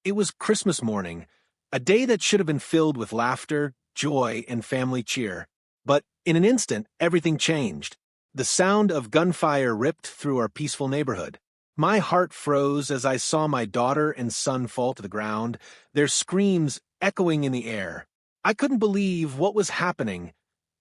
It was Christmas morning, a day that should have been filled with laughter, joy, and family cheer. But in an instant, everything changed. The sound of gunfire ripped through our peaceful neighborhood. My heart froze as I saw my daughter and son fall to the ground, their screams echoing in the air. I couldn't believe what was happening.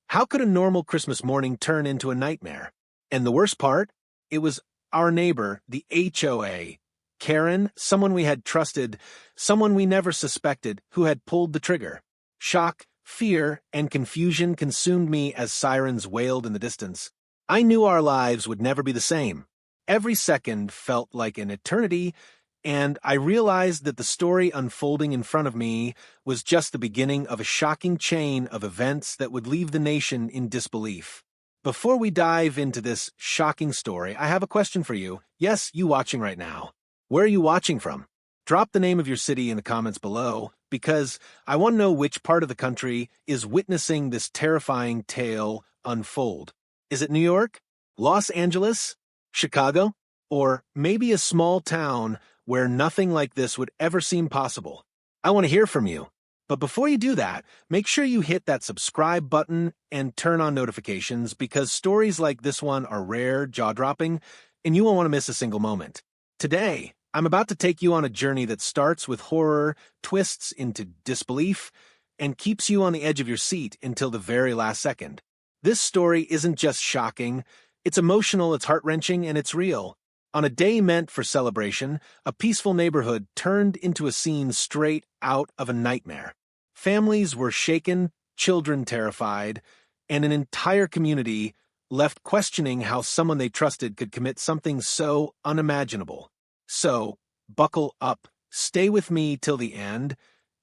How could a normal Christmas morning turn into a nightmare? And the worst part? It was our neighbor, the HOA. Karen, someone we had trusted, someone we never suspected, who had pulled the trigger. Shock, fear, and confusion consumed me as sirens wailed in the distance. I knew our lives would never be the same. Every second felt like an eternity, and I realized that the story unfolding in front of me was just the beginning of a shocking chain of events that would leave the nation in disbelief. Before we dive into this shocking story, I have a question for you. Yes, you watching right now. Where are you watching from? Drop the name of your city in the comments below, because I want to know which part of the country is witnessing this terrifying tale unfold. Is it New York? Los Angeles? Chicago? Or maybe a small town where nothing like this would ever seem possible? I want to hear from you. But before you do that, make sure you hit that subscribe button and turn on notifications, because stories like this one are rare, jaw-dropping, and you won't want to miss a single moment. Today, I'm about to take you on a journey that starts with horror, twists into disbelief, and keeps you on the edge of your seat until the very last second. This story isn't just shocking, it's emotional, it's heart-wrenching, and it's real. On a day meant for celebration, a peaceful neighborhood turned into a scene straight out of a nightmare. Families were shaken, children terrified, and an entire community left questioning how someone they trusted could commit something so unimaginable. So, buckle up, stay with me till the end,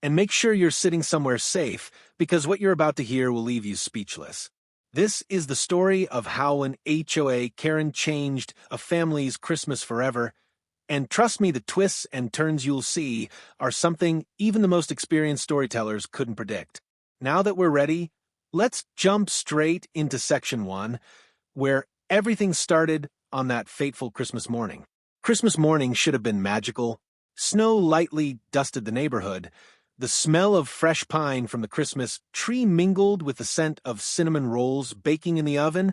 and make sure you're sitting somewhere safe, because what you're about to hear will leave you speechless. This is the story of how an HOA Karen changed a family's Christmas forever, and trust me, the twists and turns you'll see are something even the most experienced storytellers couldn't predict. Now that we're ready, let's jump straight into section 1, where everything started on that fateful Christmas morning. Christmas morning should have been magical. Snow lightly dusted the neighborhood. The smell of fresh pine from the Christmas tree mingled with the scent of cinnamon rolls baking in the oven,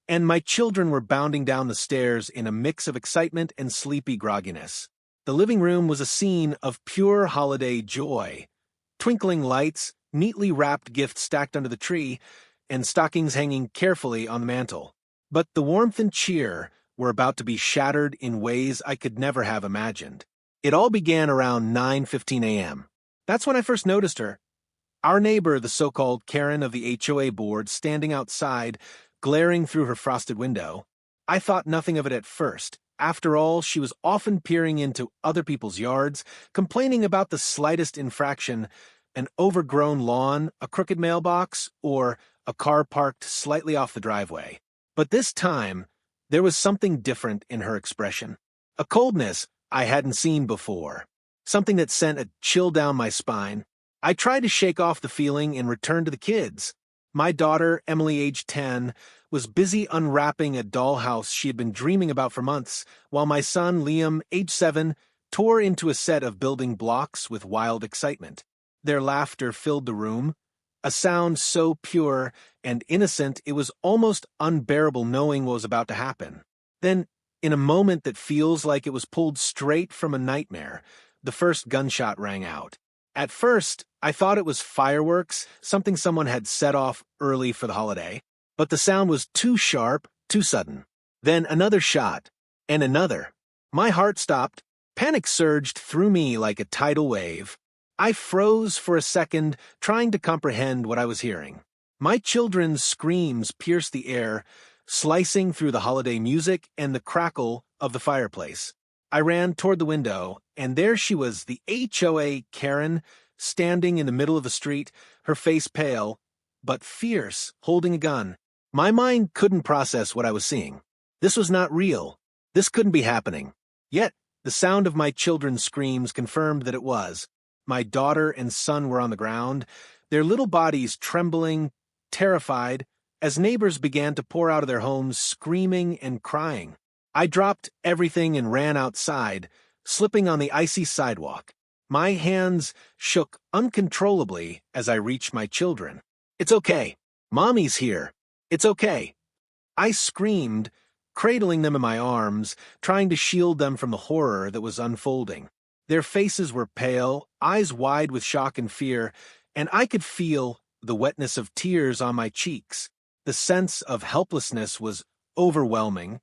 and my children were bounding down the stairs in a mix of excitement and sleepy grogginess. The living room was a scene of pure holiday joy. Twinkling lights, neatly wrapped gifts stacked under the tree, and stockings hanging carefully on the mantel. But the warmth and cheer were about to be shattered in ways I could never have imagined. It all began around 9:15 a.m. That's when I first noticed her. Our neighbor, the so-called Karen of the HOA board, standing outside, glaring through her frosted window. I thought nothing of it at first. After all, she was often peering into other people's yards, complaining about the slightest infraction, an overgrown lawn, a crooked mailbox, or a car parked slightly off the driveway. But this time, there was something different in her expression. A coldness I hadn't seen before. Something that sent a chill down my spine. I tried to shake off the feeling and return to the kids. My daughter, Emily, aged 10, was busy unwrapping a dollhouse she had been dreaming about for months, while my son, Liam, age 7, tore into a set of building blocks with wild excitement. Their laughter filled the room, a sound so pure and innocent it was almost unbearable knowing what was about to happen. Then, in a moment that feels like it was pulled straight from a nightmare, the first gunshot rang out. At first, I thought it was fireworks, something someone had set off early for the holiday. But the sound was too sharp, too sudden. Then another shot, and another. My heart stopped. Panic surged through me like a tidal wave. I froze for a second, trying to comprehend what I was hearing. My children's screams pierced the air, slicing through the holiday music and the crackle of the fireplace. I ran toward the window, and there she was, the HOA Karen, standing in the middle of the street, her face pale, but fierce, holding a gun. My mind couldn't process what I was seeing. This was not real. This couldn't be happening. Yet, the sound of my children's screams confirmed that it was. My daughter and son were on the ground, their little bodies trembling, terrified, as neighbors began to pour out of their homes screaming and crying. I dropped everything and ran outside, slipping on the icy sidewalk. My hands shook uncontrollably as I reached my children. "It's okay. Mommy's here. It's okay." I screamed, cradling them in my arms, trying to shield them from the horror that was unfolding. Their faces were pale, eyes wide with shock and fear, and I could feel the wetness of tears on my cheeks. The sense of helplessness was overwhelming.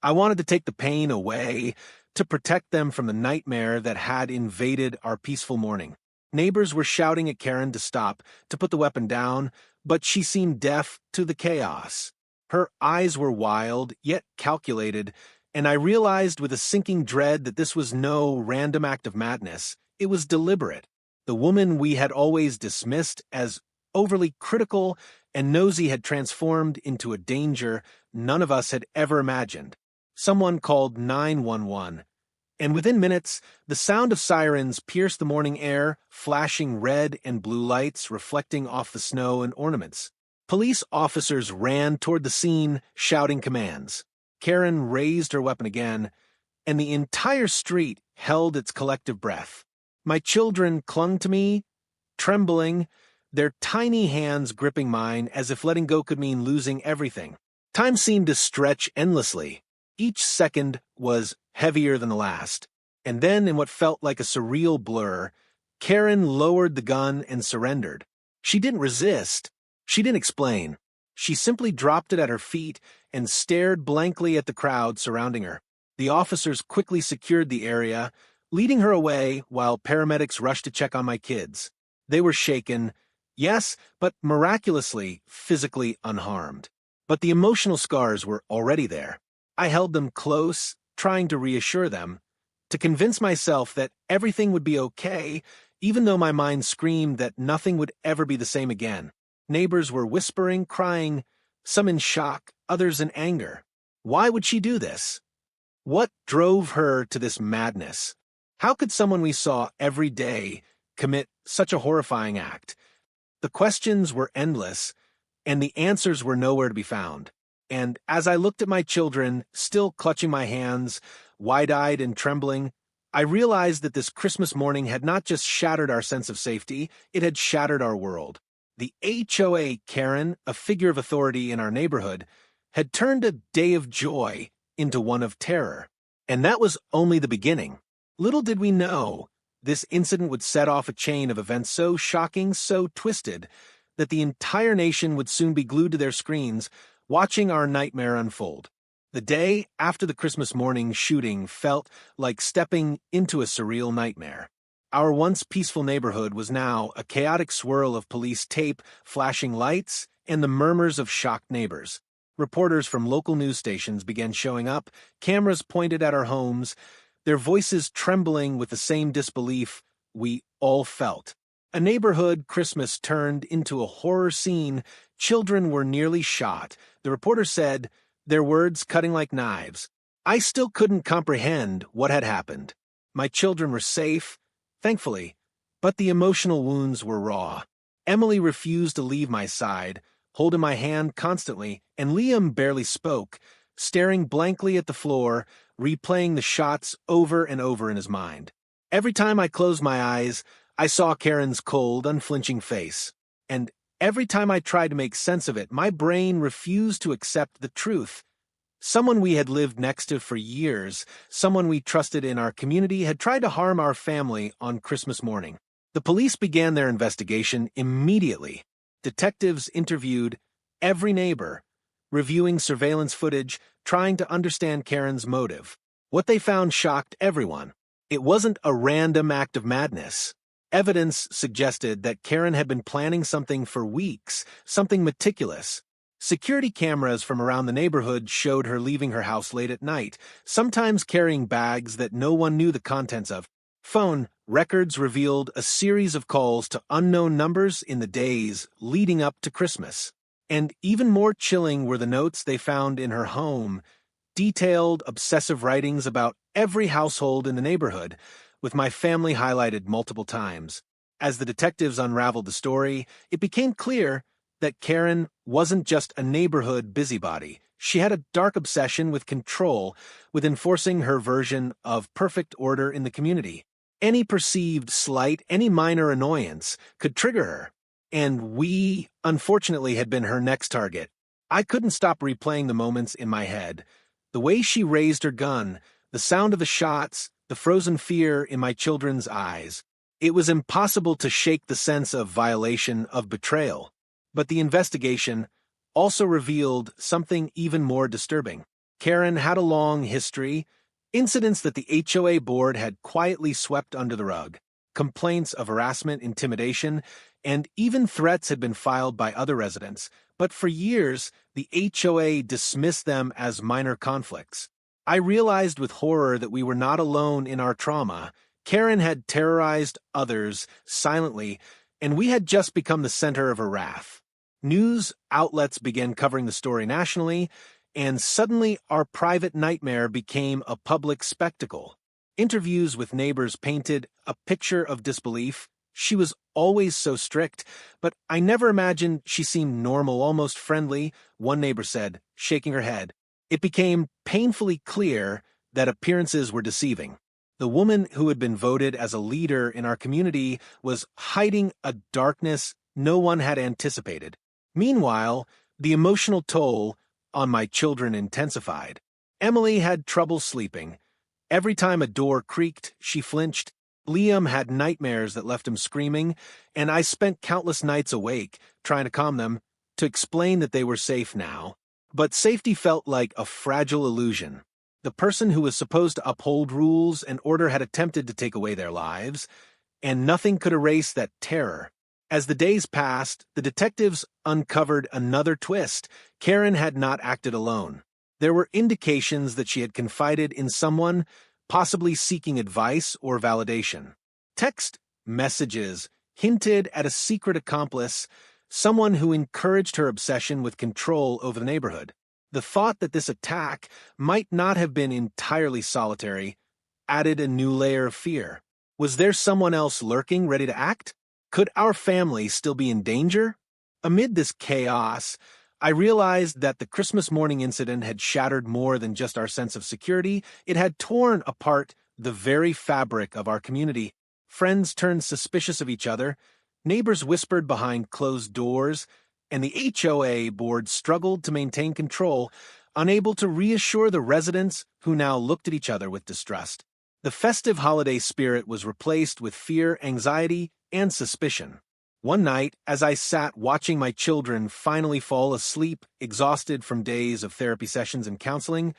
I wanted to take the pain away, to protect them from the nightmare that had invaded our peaceful morning. Neighbors were shouting at Karen to stop, to put the weapon down, but she seemed deaf to the chaos. Her eyes were wild, yet calculated, and I realized with a sinking dread that this was no random act of madness. It was deliberate. The woman we had always dismissed as overly critical and nosy had transformed into a danger none of us had ever imagined. Someone called 911, and within minutes, the sound of sirens pierced the morning air, flashing red and blue lights reflecting off the snow and ornaments. Police officers ran toward the scene, shouting commands. Karen raised her weapon again, and the entire street held its collective breath. My children clung to me, trembling, their tiny hands gripping mine as if letting go could mean losing everything. Time seemed to stretch endlessly. Each second was heavier than the last. And then, in what felt like a surreal blur, Karen lowered the gun and surrendered. She didn't resist. She didn't explain. She simply dropped it at her feet and stared blankly at the crowd surrounding her. The officers quickly secured the area, leading her away while paramedics rushed to check on my kids. They were shaken, yes, but miraculously, physically unharmed. But the emotional scars were already there. I held them close, trying to reassure them, to convince myself that everything would be okay, even though my mind screamed that nothing would ever be the same again. Neighbors were whispering, crying, some in shock, others in anger. Why would she do this? What drove her to this madness? How could someone we saw every day commit such a horrifying act? The questions were endless, and the answers were nowhere to be found. And as I looked at my children, still clutching my hands, wide-eyed and trembling, I realized that this Christmas morning had not just shattered our sense of safety, it had shattered our world. The HOA Karen, a figure of authority in our neighborhood, had turned a day of joy into one of terror. And that was only the beginning. Little did we know, this incident would set off a chain of events so shocking, so twisted, that the entire nation would soon be glued to their screens, watching our nightmare unfold. The day after the Christmas morning shooting felt like stepping into a surreal nightmare. Our once peaceful neighborhood was now a chaotic swirl of police tape, flashing lights, and the murmurs of shocked neighbors. Reporters from local news stations began showing up, cameras pointed at our homes, their voices trembling with the same disbelief we all felt. A neighborhood Christmas turned into a horror scene. Children were nearly shot. The reporter said, their words cutting like knives. I still couldn't comprehend what had happened. My children were safe, thankfully, but the emotional wounds were raw. Emily refused to leave my side, holding my hand constantly, and Liam barely spoke, staring blankly at the floor, replaying the shots over and over in his mind. Every time I closed my eyes, I saw Karen's cold, unflinching face, and every time I tried to make sense of it, my brain refused to accept the truth. Someone we had lived next to for years, someone we trusted in our community, had tried to harm our family on Christmas morning. The police began their investigation immediately. Detectives interviewed every neighbor, reviewing surveillance footage, trying to understand Karen's motive. What they found shocked everyone. It wasn't a random act of madness. Evidence suggested that Karen had been planning something for weeks, something meticulous. Security cameras from around the neighborhood showed her leaving her house late at night, sometimes carrying bags that no one knew the contents of. Phone records revealed a series of calls to unknown numbers in the days leading up to Christmas. And even more chilling were the notes they found in her home, detailed, obsessive writings about every household in the neighborhood, with my family highlighted multiple times. As the detectives unraveled the story, it became clear that Karen wasn't just a neighborhood busybody. She had a dark obsession with control, with enforcing her version of perfect order in the community. Any perceived slight, any minor annoyance could trigger her. And we, unfortunately, had been her next target. I couldn't stop replaying the moments in my head. The way she raised her gun, the sound of the shots, the frozen fear in my children's eyes. It was impossible to shake the sense of violation, of betrayal. But the investigation also revealed something even more disturbing. Karen had a long history, incidents that the HOA board had quietly swept under the rug. Complaints of harassment, intimidation, and even threats had been filed by other residents, but for years, the HOA dismissed them as minor conflicts. I realized with horror that we were not alone in our trauma. Karen had terrorized others silently, and we had just become the center of her wrath. News outlets began covering the story nationally, and suddenly our private nightmare became a public spectacle. Interviews with neighbors painted a picture of disbelief. She was always so strict, but I never imagined she seemed normal, almost friendly, one neighbor said, shaking her head. It became painfully clear that appearances were deceiving. The woman who had been voted as a leader in our community was hiding a darkness no one had anticipated. Meanwhile, the emotional toll on my children intensified. Emily had trouble sleeping. Every time a door creaked, she flinched. Liam had nightmares that left him screaming, and I spent countless nights awake, trying to calm them, to explain that they were safe now. But safety felt like a fragile illusion. The person who was supposed to uphold rules and order had attempted to take away their lives, and nothing could erase that terror. As the days passed, the detectives uncovered another twist. Karen had not acted alone. There were indications that she had confided in someone, possibly seeking advice or validation. Text messages hinted at a secret accomplice, someone who encouraged her obsession with control over the neighborhood. The thought that this attack might not have been entirely solitary added a new layer of fear. Was there someone else lurking, ready to act? Could our family still be in danger? Amid this chaos, I realized that the Christmas morning incident had shattered more than just our sense of security. It had torn apart the very fabric of our community. Friends turned suspicious of each other, neighbors whispered behind closed doors, and the HOA board struggled to maintain control, unable to reassure the residents who now looked at each other with distrust. The festive holiday spirit was replaced with fear, anxiety, and suspicion. One night, as I sat watching my children finally fall asleep, exhausted from days of therapy sessions and counseling,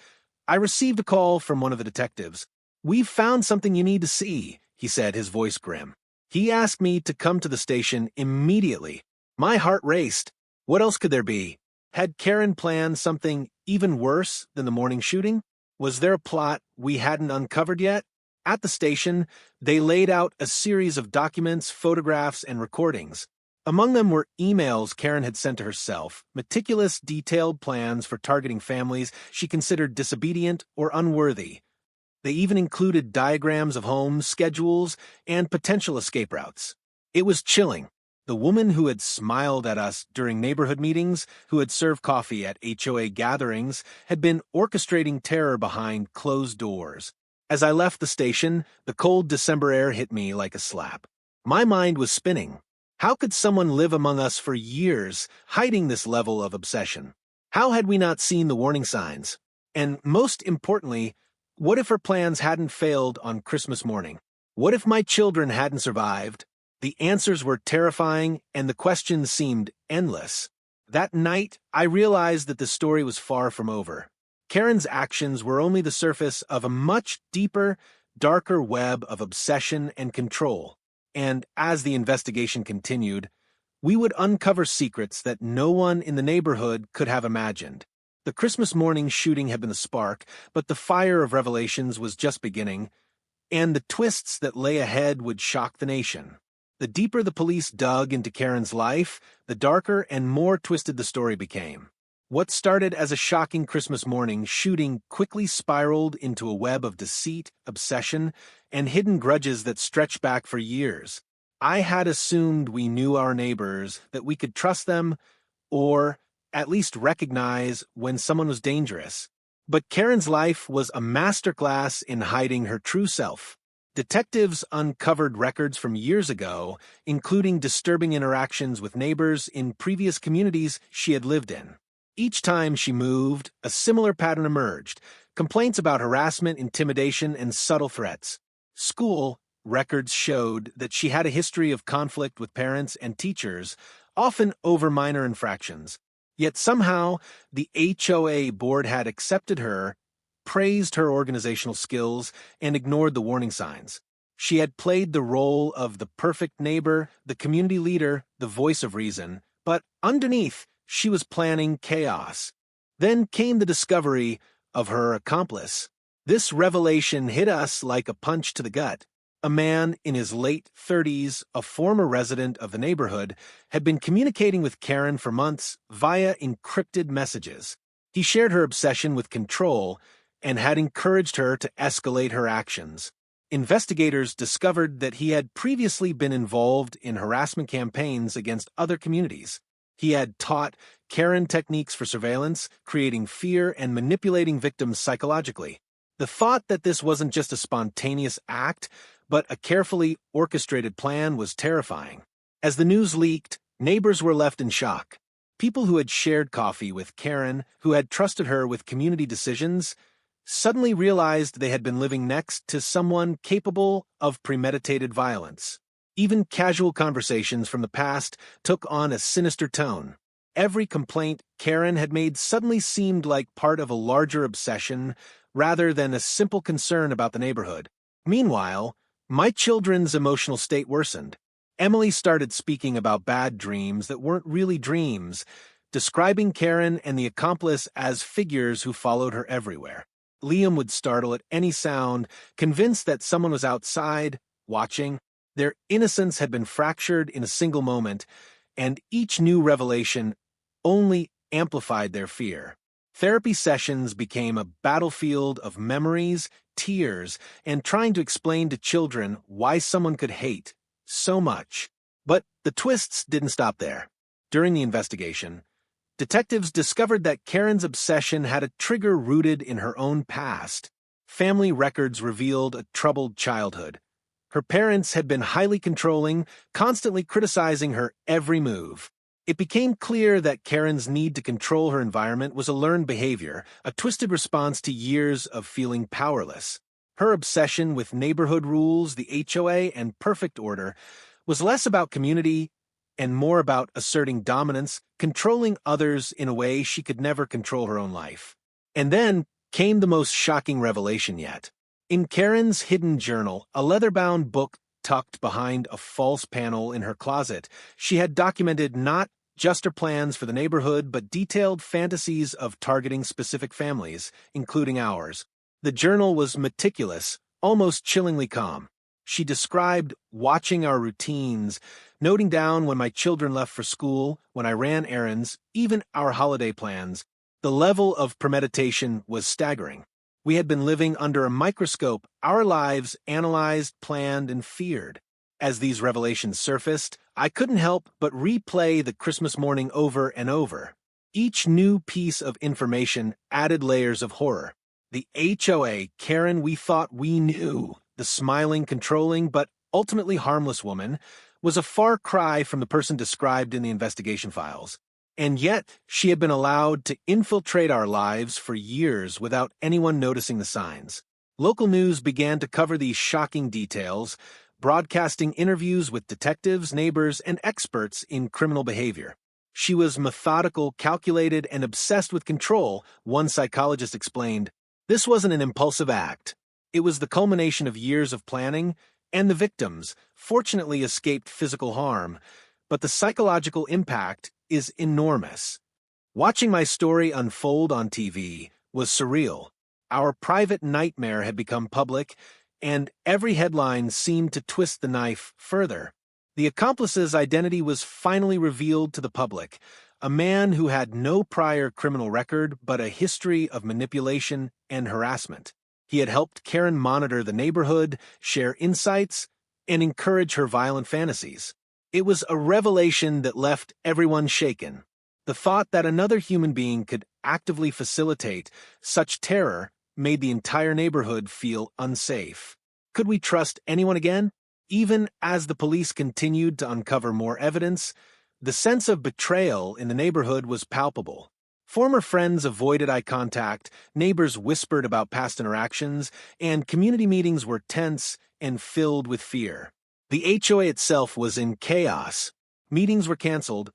I received a call from one of the detectives. "We've found something you need to see," he said, his voice grim. He asked me to come to the station immediately. My heart raced. What else could there be? Had Karen planned something even worse than the morning shooting? Was there a plot we hadn't uncovered yet? At the station, they laid out a series of documents, photographs, and recordings. Among them were emails Karen had sent to herself, meticulous, detailed plans for targeting families she considered disobedient or unworthy. They even included diagrams of homes, schedules, and potential escape routes. It was chilling. The woman who had smiled at us during neighborhood meetings, who had served coffee at HOA gatherings, had been orchestrating terror behind closed doors. As I left the station, the cold December air hit me like a slap. My mind was spinning. How could someone live among us for years, hiding this level of obsession? How had we not seen the warning signs? And most importantly, what if her plans hadn't failed on Christmas morning? What if my children hadn't survived? The answers were terrifying, and the questions seemed endless. That night, I realized that the story was far from over. Karen's actions were only the surface of a much deeper, darker web of obsession and control. And as the investigation continued, we would uncover secrets that no one in the neighborhood could have imagined. The Christmas morning shooting had been the spark, but the fire of revelations was just beginning, and the twists that lay ahead would shock the nation. The deeper the police dug into Karen's life, the darker and more twisted the story became. What started as a shocking Christmas morning shooting quickly spiraled into a web of deceit, obsession, and hidden grudges that stretched back for years. I had assumed we knew our neighbors, that we could trust them, or at least recognize when someone was dangerous. But Karen's life was a masterclass in hiding her true self. Detectives uncovered records from years ago, including disturbing interactions with neighbors in previous communities she had lived in. Each time she moved, a similar pattern emerged: complaints about harassment, intimidation, and subtle threats. School records showed that she had a history of conflict with parents and teachers, often over minor infractions. Yet somehow, the HOA board had accepted her, praised her organizational skills, and ignored the warning signs. She had played the role of the perfect neighbor, the community leader, the voice of reason, but underneath, she was planning chaos. Then came the discovery of her accomplice. This revelation hit us like a punch to the gut. A man in his late 30s, a former resident of the neighborhood, had been communicating with Karen for months via encrypted messages. He shared her obsession with control and had encouraged her to escalate her actions. Investigators discovered that he had previously been involved in harassment campaigns against other communities. He had taught Karen techniques for surveillance, creating fear and manipulating victims psychologically. The thought that this wasn't just a spontaneous act, but a carefully orchestrated plan was terrifying. As the news leaked, neighbors were left in shock. People who had shared coffee with Karen, who had trusted her with community decisions, suddenly realized they had been living next to someone capable of premeditated violence. Even casual conversations from the past took on a sinister tone. Every complaint Karen had made suddenly seemed like part of a larger obsession rather than a simple concern about the neighborhood. Meanwhile, my children's emotional state worsened. Emily started speaking about bad dreams that weren't really dreams, describing Karen and the accomplice as figures who followed her everywhere. Liam would startle at any sound, convinced that someone was outside, watching. Their innocence had been fractured in a single moment, and each new revelation only amplified their fear. Therapy sessions became a battlefield of memories, tears, and trying to explain to children why someone could hate so much. But the twists didn't stop there. During the investigation, detectives discovered that Karen's obsession had a trigger rooted in her own past. Family records revealed a troubled childhood. Her parents had been highly controlling, constantly criticizing her every move. It became clear that Karen's need to control her environment was a learned behavior, a twisted response to years of feeling powerless. Her obsession with neighborhood rules, the HOA, and perfect order was less about community and more about asserting dominance, controlling others in a way she could never control her own life. And then came the most shocking revelation yet. In Karen's hidden journal, a leather-bound book tucked behind a false panel in her closet, she had documented not just her plans for the neighborhood, but detailed fantasies of targeting specific families, including ours. The journal was meticulous, almost chillingly calm. She described watching our routines, noting down when my children left for school, when I ran errands, even our holiday plans. The level of premeditation was staggering. We had been living under a microscope, our lives analyzed, planned, and feared. As these revelations surfaced, I couldn't help but replay the Christmas morning over and over. Each new piece of information added layers of horror. The HOA Karen we thought we knew, the smiling, controlling, but ultimately harmless woman, was a far cry from the person described in the investigation files. And yet, she had been allowed to infiltrate our lives for years without anyone noticing the signs. Local news began to cover these shocking details, broadcasting interviews with detectives, neighbors, and experts in criminal behavior. She was methodical, calculated, and obsessed with control, one psychologist explained. This wasn't an impulsive act. It was the culmination of years of planning, and the victims fortunately escaped physical harm, but the psychological impact is enormous. Watching my story unfold on TV was surreal. Our private nightmare had become public, and every headline seemed to twist the knife further. The accomplice's identity was finally revealed to the public, a man who had no prior criminal record but a history of manipulation and harassment. He had helped Karen monitor the neighborhood, share insights, and encourage her violent fantasies. It was a revelation that left everyone shaken. The thought that another human being could actively facilitate such terror made the entire neighborhood feel unsafe. Could we trust anyone again? Even as the police continued to uncover more evidence, the sense of betrayal in the neighborhood was palpable. Former friends avoided eye contact, neighbors whispered about past interactions, and community meetings were tense and filled with fear. The HOA itself was in chaos. Meetings were canceled,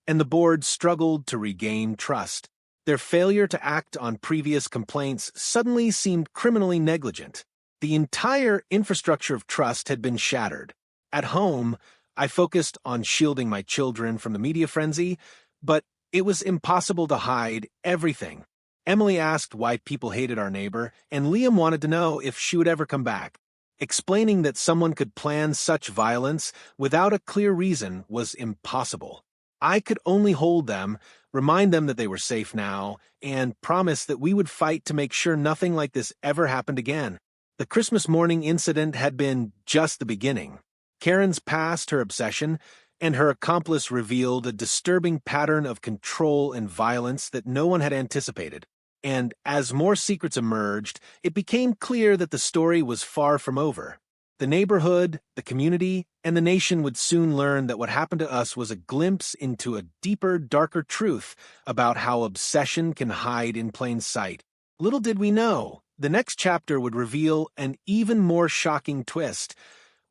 and the board struggled to regain trust. Their failure to act on previous complaints suddenly seemed criminally negligent. The entire infrastructure of trust had been shattered. At home, I focused on shielding my children from the media frenzy, but it was impossible to hide everything. Emily asked why people hated our neighbor, and Liam wanted to know if she would ever come back. Explaining that someone could plan such violence without a clear reason was impossible. I could only hold them, remind them that they were safe now, and promise that we would fight to make sure nothing like this ever happened again. The Christmas morning incident had been just the beginning. Karen's past, her obsession, and her accomplice revealed a disturbing pattern of control and violence that no one had anticipated. And as more secrets emerged, it became clear that the story was far from over. The neighborhood, the community, and the nation would soon learn that what happened to us was a glimpse into a deeper, darker truth about how obsession can hide in plain sight. Little did we know, the next chapter would reveal an even more shocking twist,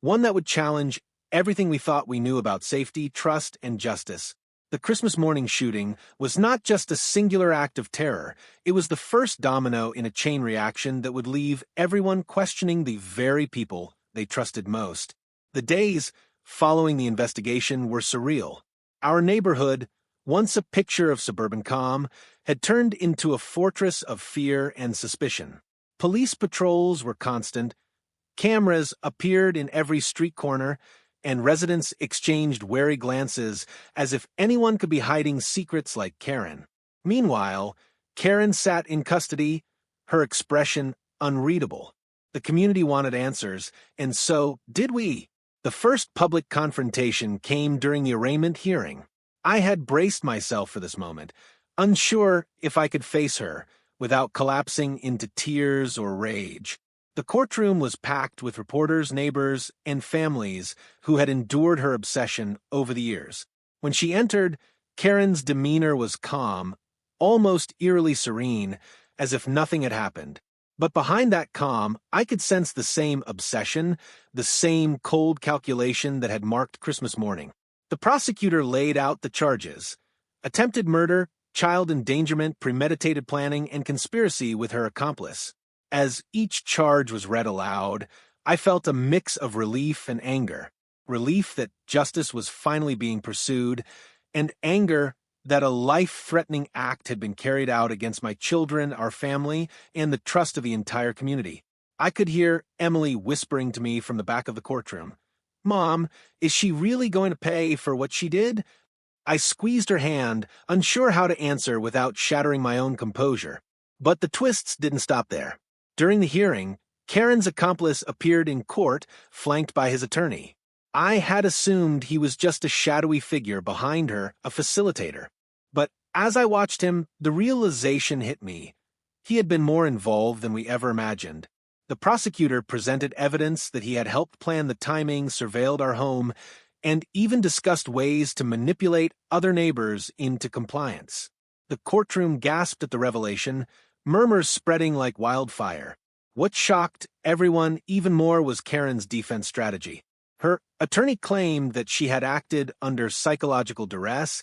one that would challenge everything we thought we knew about safety, trust, and justice. The Christmas morning shooting was not just a singular act of terror, it was the first domino in a chain reaction that would leave everyone questioning the very people they trusted most. The days following the investigation were surreal. Our neighborhood, once a picture of suburban calm, had turned into a fortress of fear and suspicion. Police patrols were constant, cameras appeared in every street corner, and residents exchanged wary glances as if anyone could be hiding secrets like Karen. Meanwhile, Karen sat in custody, her expression unreadable. The community wanted answers, and so did we. The first public confrontation came during the arraignment hearing. I had braced myself for this moment, unsure if I could face her without collapsing into tears or rage. The courtroom was packed with reporters, neighbors, and families who had endured her obsession over the years. When she entered, Karen's demeanor was calm, almost eerily serene, as if nothing had happened. But behind that calm, I could sense the same obsession, the same cold calculation that had marked Christmas morning. The prosecutor laid out the charges: attempted murder, child endangerment, premeditated planning, and conspiracy with her accomplice. As each charge was read aloud, I felt a mix of relief and anger. Relief that justice was finally being pursued, and anger that a life-threatening act had been carried out against my children, our family, and the trust of the entire community. I could hear Emily whispering to me from the back of the courtroom, "Mom, is she really going to pay for what she did?" I squeezed her hand, unsure how to answer without shattering my own composure. But the twists didn't stop there. During the hearing, Karen's accomplice appeared in court, flanked by his attorney. I had assumed he was just a shadowy figure behind her, a facilitator. But as I watched him, the realization hit me. He had been more involved than we ever imagined. The prosecutor presented evidence that he had helped plan the timing, surveilled our home, and even discussed ways to manipulate other neighbors into compliance. The courtroom gasped at the revelation, murmurs spreading like wildfire. What shocked everyone even more was Karen's defense strategy. Her attorney claimed that she had acted under psychological duress,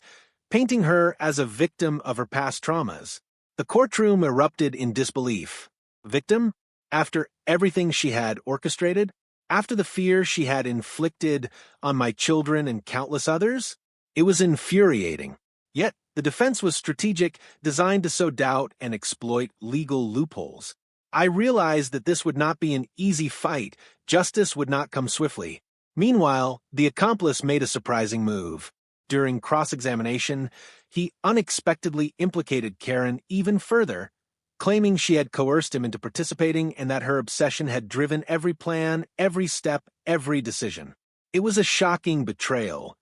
painting her as a victim of her past traumas. The courtroom erupted in disbelief. Victim? After everything she had orchestrated? After the fear she had inflicted on my children and countless others? It was infuriating. Yet, the defense was strategic, designed to sow doubt and exploit legal loopholes. I realized that this would not be an easy fight. Justice would not come swiftly. Meanwhile, the accomplice made a surprising move. During cross-examination, he unexpectedly implicated Karen even further, claiming she had coerced him into participating and that her obsession had driven every plan, every step, every decision. It was a shocking betrayal,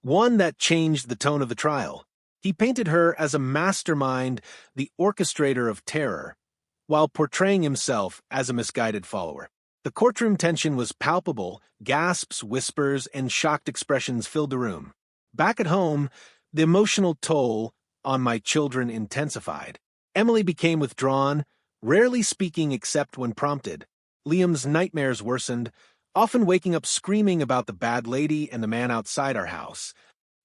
one that changed the tone of the trial. He painted her as a mastermind, the orchestrator of terror, while portraying himself as a misguided follower. The courtroom tension was palpable. Gasps, whispers, and shocked expressions filled the room. Back at home, the emotional toll on my children intensified. Emily became withdrawn, rarely speaking except when prompted. Liam's nightmares worsened, often waking up screaming about the bad lady and the man outside our house.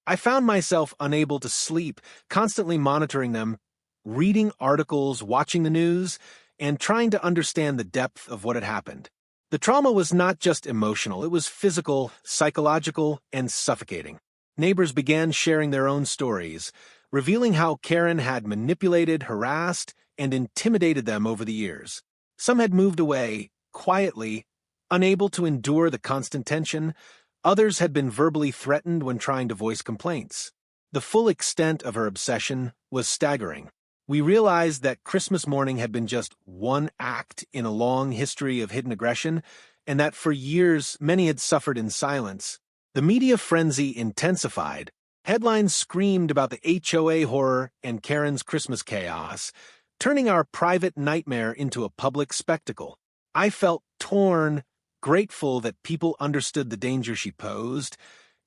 I found myself unable to sleep, constantly monitoring them, reading articles, watching the news, and trying to understand the depth of what had happened. The trauma was not just emotional, it was physical, psychological, and suffocating. Neighbors began sharing their own stories, revealing how Karen had manipulated, harassed, and intimidated them over the years. Some had moved away, quietly, unable to endure the constant tension. Others had been verbally threatened when trying to voice complaints. The full extent of her obsession was staggering. We realized that Christmas morning had been just one act in a long history of hidden aggression, and that for years many had suffered in silence. The media frenzy intensified. Headlines screamed about the HOA horror and Karen's Christmas chaos, turning our private nightmare into a public spectacle. I felt torn, grateful that people understood the danger she posed,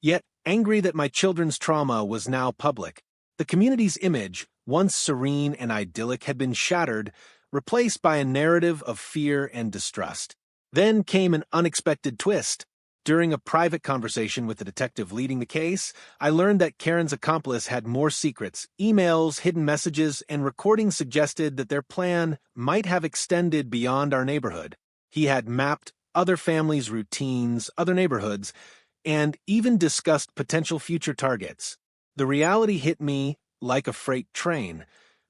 yet angry that my children's trauma was now public. The community's image, once serene and idyllic, had been shattered, replaced by a narrative of fear and distrust. Then came an unexpected twist. During a private conversation with the detective leading the case, I learned that Karen's accomplice had more secrets. Emails, hidden messages, and recordings suggested that their plan might have extended beyond our neighborhood. He had mapped other families' routines, other neighborhoods, and even discussed potential future targets. The reality hit me like a freight train.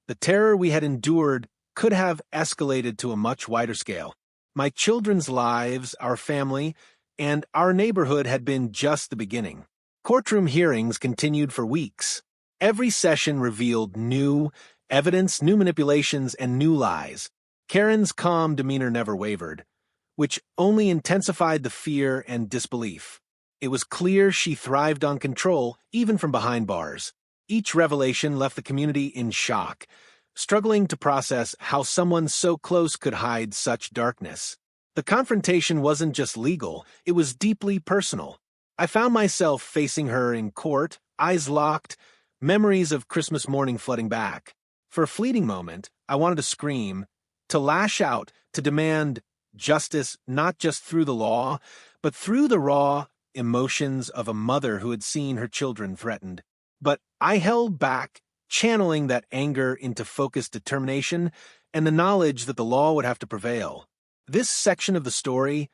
The terror we had endured could have escalated to a much wider scale. My children's lives, our family, and our neighborhood had been just the beginning. Courtroom hearings continued for weeks. Every session revealed new evidence, new manipulations, and new lies. Karen's calm demeanor never wavered, which only intensified the fear and disbelief. It was clear she thrived on control, even from behind bars. Each revelation left the community in shock, struggling to process how someone so close could hide such darkness. The confrontation wasn't just legal, it was deeply personal. I found myself facing her in court, eyes locked, memories of Christmas morning flooding back. For a fleeting moment, I wanted to scream, to lash out, to demand justice not just through the law, but through the raw emotions of a mother who had seen her children threatened. But I held back, channeling that anger into focused determination and the knowledge that the law would have to prevail. This section of the story,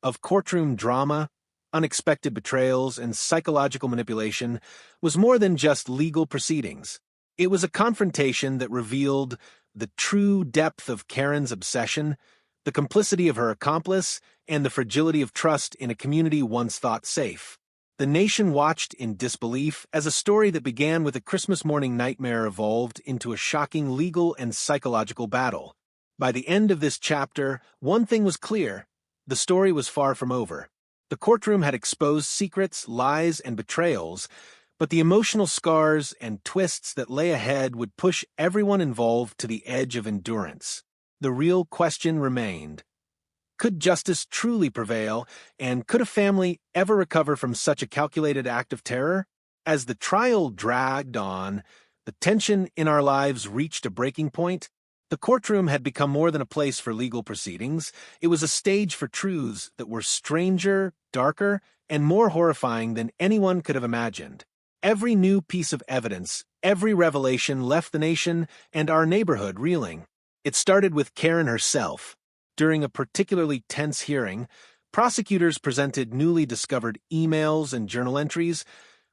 of courtroom drama, unexpected betrayals, and psychological manipulation, was more than just legal proceedings. It was a confrontation that revealed the true depth of Karen's obsession, the complicity of her accomplice, and the fragility of trust in a community once thought safe. The nation watched in disbelief as a story that began with a Christmas morning nightmare evolved into a shocking legal and psychological battle. By the end of this chapter, one thing was clear: the story was far from over. The courtroom had exposed secrets, lies, and betrayals, but the emotional scars and twists that lay ahead would push everyone involved to the edge of endurance. The real question remained: could justice truly prevail, and could a family ever recover from such a calculated act of terror? As the trial dragged on, the tension in our lives reached a breaking point. The courtroom had become more than a place for legal proceedings. It was a stage for truths that were stranger, darker, and more horrifying than anyone could have imagined. Every new piece of evidence, every revelation left the nation and our neighborhood reeling. It started with Karen herself. During a particularly tense hearing, prosecutors presented newly discovered emails and journal entries,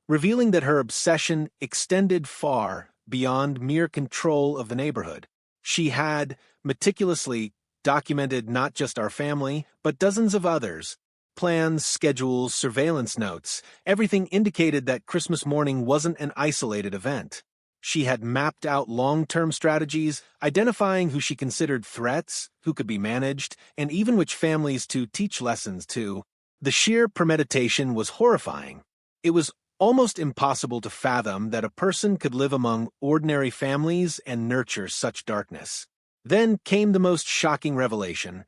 revealing that her obsession extended far beyond mere control of the neighborhood. She had meticulously documented not just our family, but dozens of others. Plans, schedules, surveillance notes, everything indicated that Christmas morning wasn't an isolated event. She had mapped out long-term strategies, identifying who she considered threats, who could be managed, and even which families to teach lessons to. The sheer premeditation was horrifying. It was almost impossible to fathom that a person could live among ordinary families and nurture such darkness. Then came the most shocking revelation.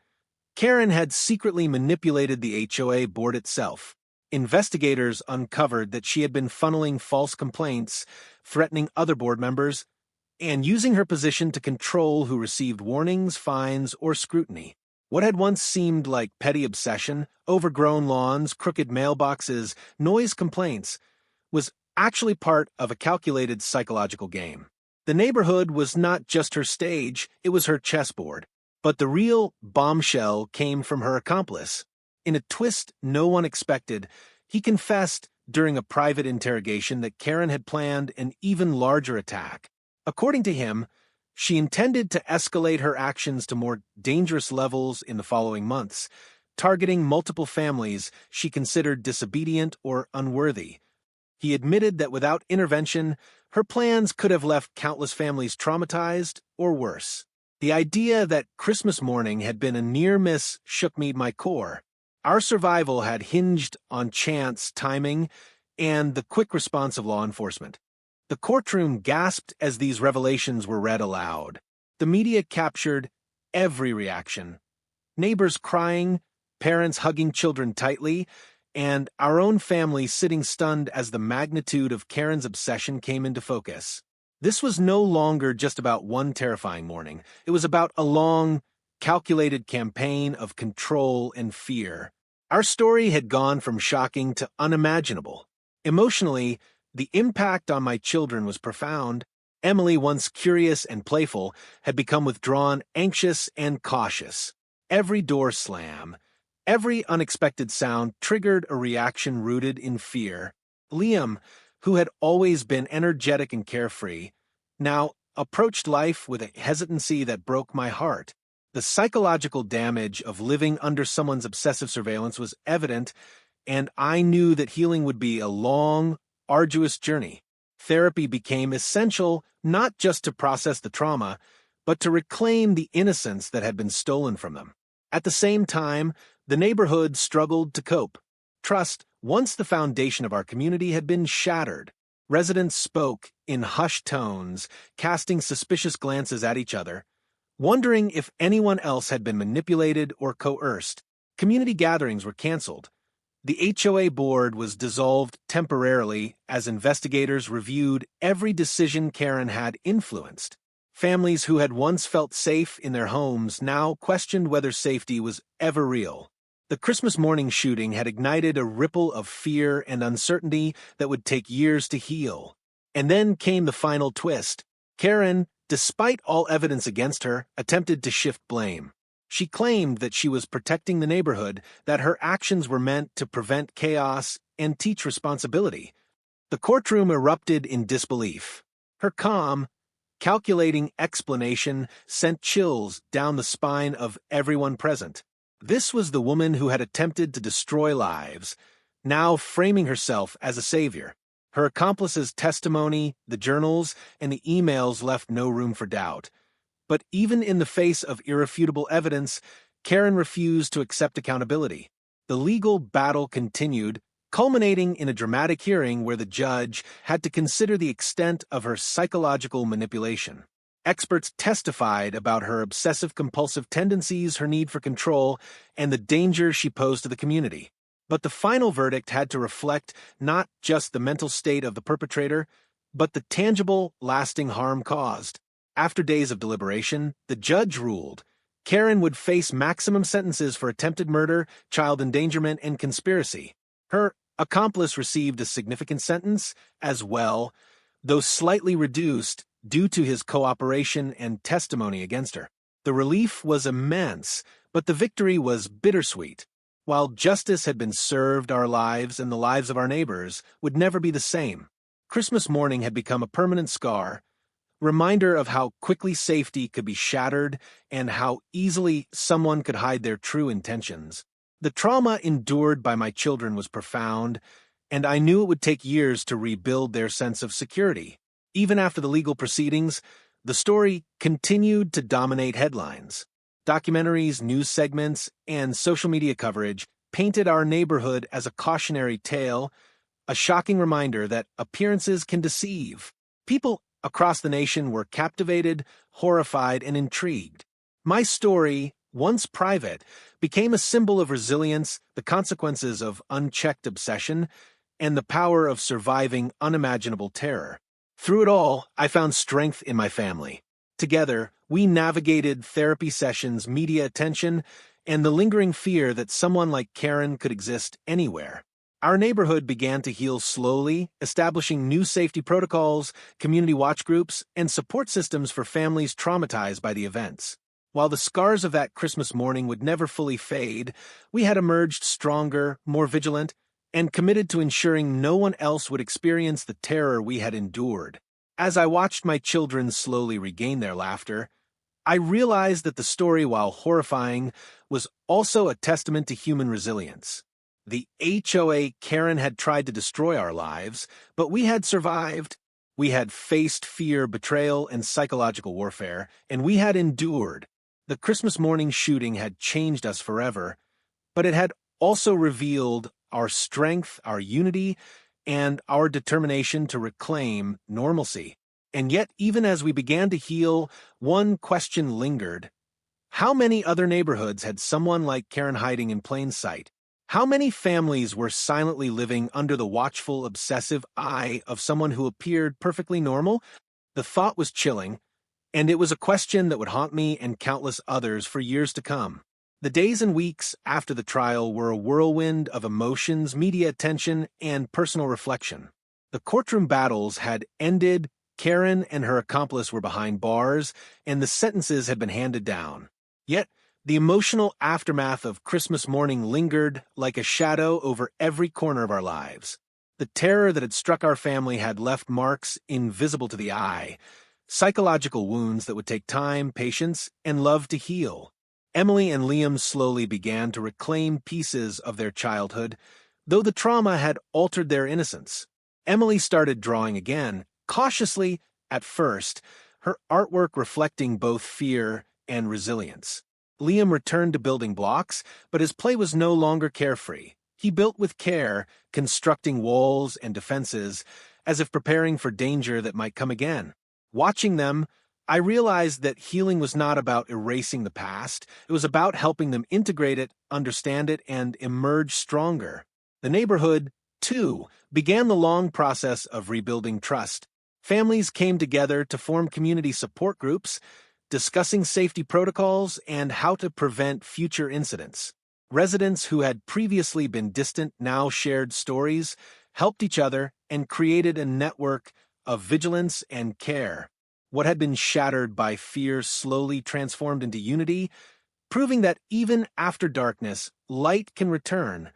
Karen had secretly manipulated the HOA board itself. Investigators uncovered that she had been funneling false complaints, threatening other board members, and using her position to control who received warnings, fines, or scrutiny. What had once seemed like petty obsession, overgrown lawns, crooked mailboxes, noise complaints, was actually part of a calculated psychological game. The neighborhood was not just her stage, it was her chessboard. But the real bombshell came from her accomplice. In a twist no one expected, he confessed during a private interrogation that Karen had planned an even larger attack. According to him, she intended to escalate her actions to more dangerous levels in the following months, targeting multiple families she considered disobedient or unworthy. He admitted that without intervention, her plans could have left countless families traumatized or worse. The idea that Christmas morning had been a near miss shook me to my core. Our survival had hinged on chance, timing, and the quick response of law enforcement. The courtroom gasped as these revelations were read aloud. The media captured every reaction. Neighbors crying, parents hugging children tightly, and our own family sitting stunned as the magnitude of Karen's obsession came into focus. This was no longer just about one terrifying morning. It was about a long, calculated campaign of control and fear. Our story had gone from shocking to unimaginable. Emotionally, the impact on my children was profound. Emily, once curious and playful, had become withdrawn, anxious, and cautious. Every door slam, every unexpected sound triggered a reaction rooted in fear. Liam, who had always been energetic and carefree, now approached life with a hesitancy that broke my heart. The psychological damage of living under someone's obsessive surveillance was evident, and I knew that healing would be a long, arduous journey. Therapy became essential not just to process the trauma, but to reclaim the innocence that had been stolen from them. At the same time, the neighborhood struggled to cope. Trust, once the foundation of our community, had been shattered. Residents spoke in hushed tones, casting suspicious glances at each other, wondering if anyone else had been manipulated or coerced. Community gatherings were canceled. The HOA board was dissolved temporarily as investigators reviewed every decision Karen had influenced. Families who had once felt safe in their homes now questioned whether safety was ever real. The Christmas morning shooting had ignited a ripple of fear and uncertainty that would take years to heal. And then came the final twist. Karen, despite all evidence against her, attempted to shift blame. She claimed that she was protecting the neighborhood, that her actions were meant to prevent chaos and teach responsibility. The courtroom erupted in disbelief. Her calm, calculating explanation sent chills down the spine of everyone present. This was the woman who had attempted to destroy lives, now framing herself as a savior. Her accomplice's testimony, the journals, and the emails left no room for doubt. But even in the face of irrefutable evidence, Karen refused to accept accountability. The legal battle continued, culminating in a dramatic hearing where the judge had to consider the extent of her psychological manipulation. Experts testified about her obsessive-compulsive tendencies, her need for control, and the danger she posed to the community. But the final verdict had to reflect not just the mental state of the perpetrator, but the tangible, lasting harm caused. After days of deliberation, the judge ruled Karen would face maximum sentences for attempted murder, child endangerment, and conspiracy. Her accomplice received a significant sentence as well, though slightly reduced due to his cooperation and testimony against her. The relief was immense, but the victory was bittersweet. While justice had been served, our lives and the lives of our neighbors would never be the same. Christmas morning had become a permanent scar, reminder of how quickly safety could be shattered and how easily someone could hide their true intentions. The trauma endured by my children was profound, and I knew it would take years to rebuild their sense of security. Even after the legal proceedings, the story continued to dominate headlines. Documentaries, news segments, and social media coverage painted our neighborhood as a cautionary tale, a shocking reminder that appearances can deceive. People across the nation were captivated, horrified, and intrigued. My story once private, became a symbol of resilience, the consequences of unchecked obsession, and the power of surviving unimaginable terror. Through it all, I found strength in my family. Together, we navigated therapy sessions, media attention, and the lingering fear that someone like Karen could exist anywhere. Our neighborhood began to heal slowly, establishing new safety protocols, community watch groups, and support systems for families traumatized by the events. While the scars of that Christmas morning would never fully fade, we had emerged stronger, more vigilant, and committed to ensuring no one else would experience the terror we had endured. As I watched my children slowly regain their laughter, I realized that the story, while horrifying, was also a testament to human resilience. The HOA Karen had tried to destroy our lives, but we had survived. We had faced fear, betrayal, and psychological warfare, and we had endured. The Christmas morning shooting had changed us forever, but it had also revealed our strength, our unity, and our determination to reclaim normalcy. And yet, even as we began to heal, one question lingered. How many other neighborhoods had someone like Karen hiding in plain sight? How many families were silently living under the watchful, obsessive eye of someone who appeared perfectly normal? The thought was chilling, and it was a question that would haunt me and countless others for years to come. The days and weeks after the trial were a whirlwind of emotions, media attention, and personal reflection. The courtroom battles had ended, Karen and her accomplice were behind bars, and the sentences had been handed down. Yet, the emotional aftermath of Christmas morning lingered like a shadow over every corner of our lives. The terror that had struck our family had left marks invisible to the eye, psychological wounds that would take time, patience, and love to heal. Emily and Liam slowly began to reclaim pieces of their childhood, though the trauma had altered their innocence. Emily started drawing again, cautiously at first, her artwork reflecting both fear and resilience. Liam returned to building blocks, but his play was no longer carefree. He built with care, constructing walls and defenses, as if preparing for danger that might come again. Watching them, I realized that healing was not about erasing the past. It was about helping them integrate it, understand it, and emerge stronger. The neighborhood, too, began the long process of rebuilding trust. Families came together to form community support groups, discussing safety protocols and how to prevent future incidents. Residents who had previously been distant now shared stories, helped each other, and created a network of vigilance and care. What had been shattered by fear slowly transformed into unity, proving that even after darkness, light can return,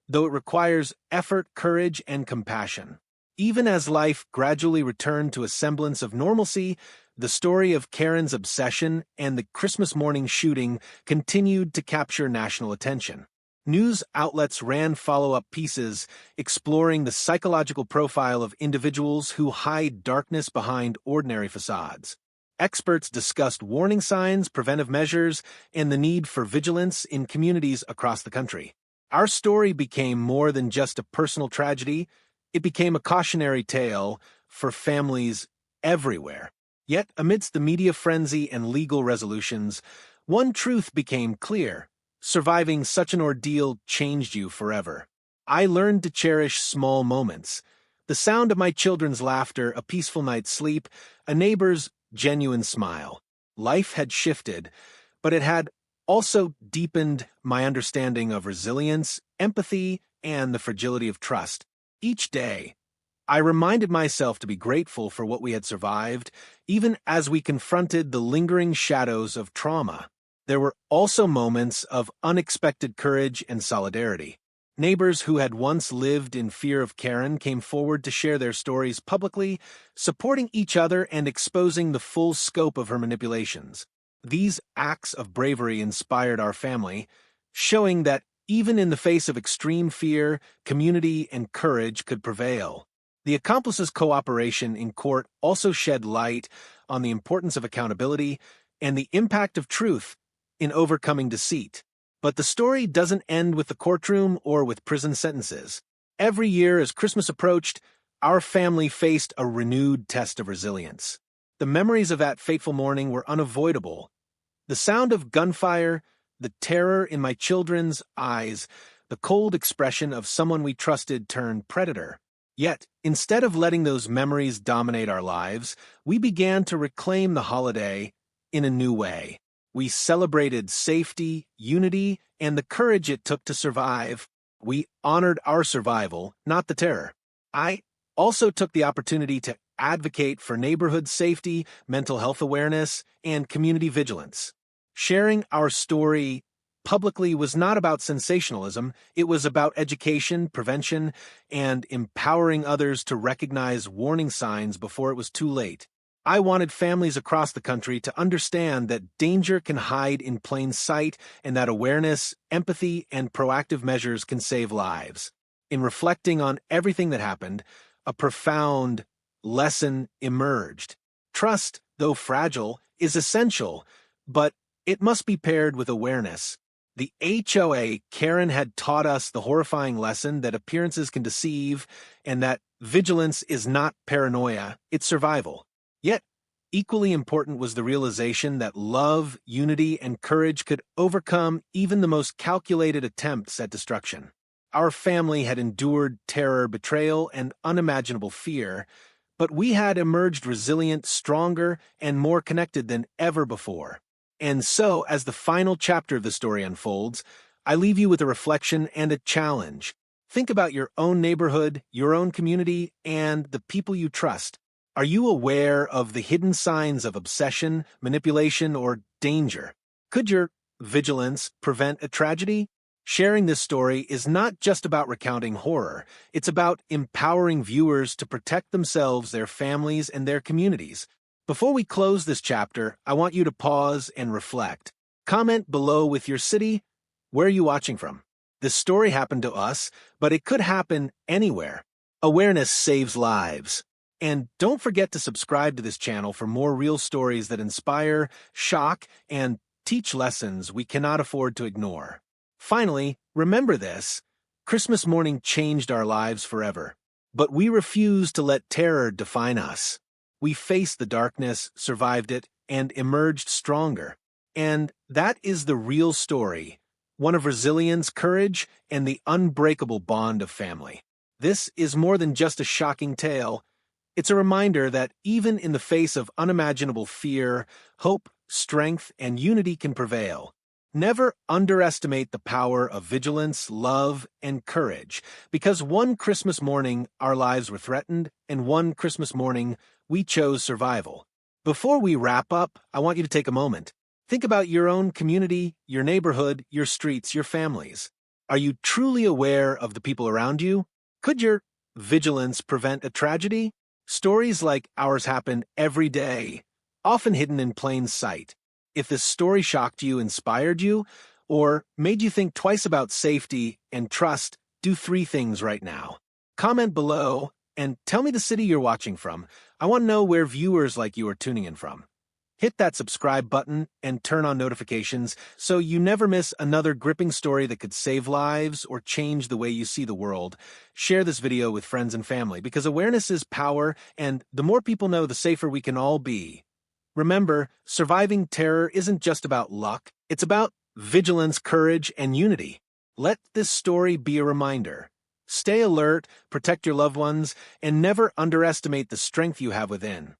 though it requires effort, courage, and compassion. Even as life gradually returned to a semblance of normalcy, the story of Karen's obsession and the Christmas morning shooting continued to capture national attention. News outlets ran follow-up pieces exploring the psychological profile of individuals who hide darkness behind ordinary facades. Experts discussed warning signs, preventive measures, and the need for vigilance in communities across the country. Our story became more than just a personal tragedy. It became a cautionary tale for families everywhere. Yet, amidst the media frenzy and legal resolutions, one truth became clear. Surviving such an ordeal changed you forever. I learned to cherish small moments. The sound of my children's laughter, a peaceful night's sleep, a neighbor's genuine smile. Life had shifted, but it had also deepened my understanding of resilience, empathy, and the fragility of trust. Each day, I reminded myself to be grateful for what we had survived, even as we confronted the lingering shadows of trauma. There were also moments of unexpected courage and solidarity. Neighbors who had once lived in fear of Karen came forward to share their stories publicly, supporting each other and exposing the full scope of her manipulations. These acts of bravery inspired our family, showing that even in the face of extreme fear, community and courage could prevail. The accomplices' cooperation in court also shed light on the importance of accountability and the impact of truth in overcoming deceit. But the story doesn't end with the courtroom or with prison sentences. Every year as Christmas approached, our family faced a renewed test of resilience. The memories of that fateful morning were unavoidable. The sound of gunfire, the terror in my children's eyes, the cold expression of someone we trusted turned predator. Yet, instead of letting those memories dominate our lives, we began to reclaim the holiday in a new way. We celebrated safety, unity, and the courage it took to survive. We honored our survival, not the terror. I also took the opportunity to advocate for neighborhood safety, mental health awareness, and community vigilance. Sharing our story publicly was not about sensationalism, it was about education, prevention, and empowering others to recognize warning signs before it was too late. I wanted families across the country to understand that danger can hide in plain sight and that awareness, empathy, and proactive measures can save lives. In reflecting on everything that happened, a profound lesson emerged. Trust, though fragile, is essential, but it must be paired with awareness. The HOA Karen had taught us the horrifying lesson that appearances can deceive and that vigilance is not paranoia, it's survival. Yet, equally important was the realization that love, unity, and courage could overcome even the most calculated attempts at destruction. Our family had endured terror, betrayal, and unimaginable fear, but we had emerged resilient, stronger, and more connected than ever before. And so, as the final chapter of the story unfolds, I leave you with a reflection and a challenge. Think about your own neighborhood, your own community, and the people you trust. Are you aware of the hidden signs of obsession, manipulation, or danger? Could your vigilance prevent a tragedy? Sharing this story is not just about recounting horror. It's about empowering viewers to protect themselves, their families, and their communities. Before we close this chapter, I want you to pause and reflect. Comment below with your city. Where are you watching from? This story happened to us, but it could happen anywhere. Awareness saves lives. And don't forget to subscribe to this channel for more real stories that inspire, shock, and teach lessons we cannot afford to ignore. Finally, remember this: Christmas morning changed our lives forever. But we refuse to let terror define us. We faced the darkness, survived it, and emerged stronger. And that is the real story, one of resilience, courage, and the unbreakable bond of family. This is more than just a shocking tale. It's a reminder that even in the face of unimaginable fear, hope, strength, and unity can prevail. Never underestimate the power of vigilance, love, and courage, because one Christmas morning our lives were threatened, and one Christmas morning we chose survival. Before we wrap up, I want you to take a moment. Think about your own community, your neighborhood, your streets, your families. Are you truly aware of the people around you? Could your vigilance prevent a tragedy? Stories like ours happen every day, often hidden in plain sight. If this story shocked you, inspired you, or made you think twice about safety and trust, do 3 things right now. Comment below and tell me the city you're watching from. I want to know where viewers like you are tuning in from. Hit that subscribe button and turn on notifications so you never miss another gripping story that could save lives or change the way you see the world. Share this video with friends and family because awareness is power, and the more people know, the safer we can all be. Remember, surviving terror isn't just about luck, it's about vigilance, courage, and unity. Let this story be a reminder. Stay alert, protect your loved ones, and never underestimate the strength you have within.